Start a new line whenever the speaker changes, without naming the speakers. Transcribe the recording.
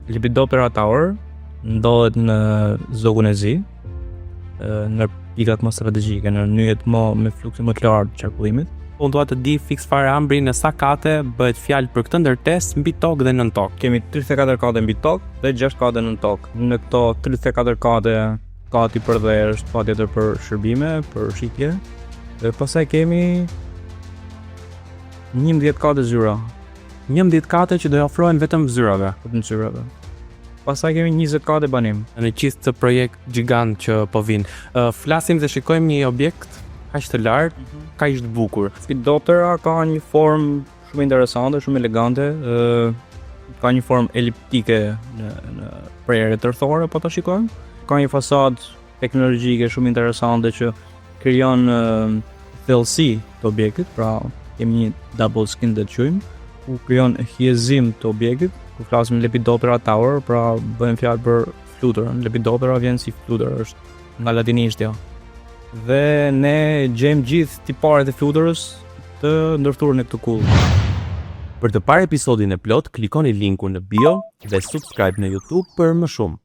Lepidoptera Tower ndodhet në zogun e Zi, në pikat më strategjike, në nyjet me fluksin më të lartë të qarkullimit.
Unë dua të di fiks fare Ambri në sa kate bëhet fjalë për këtë ndërtesë mbi tokë dhe nën tokë.
Kemi 34 kate mbi tokë dhe 6 kate nën tokë. Në këto 34 kate ka ti për dhe është patjetër për shërbime, për shitje. Dhe pastaj kemi 11 kate zyra.
11 kate që do i ofrohen vetëm zyrave.
Pastaj kemi 20 kate banim.
Në qist të projekt gjigant që po vinë. Flasim dhe shikojmë një objekt kaq të lartë, kaq të bukur.
Lepidoptera ka një formë shumë interesante, shumë elegante, ka një formë eliptike në prerje tërthore, po ta shikojmë. Ka një fasadë teknologjike shumë interesante që krijon thellësi të objektit, pra kemi një double skin të quajmë, ku krijon hyjezim të objektit. Kur flasim Lepidoptera Tower, pra bëjmë fjalë për fluturën. Lepidoptera vjen si flutur, është nga latinishtja. Dhe ne gjejmë gjithë tiparet e fluturës të ndërthurur në këtë kull.
Për të parë episodin e plot, klikoni linkun në bio dhe subscribe në YouTube për më shumë.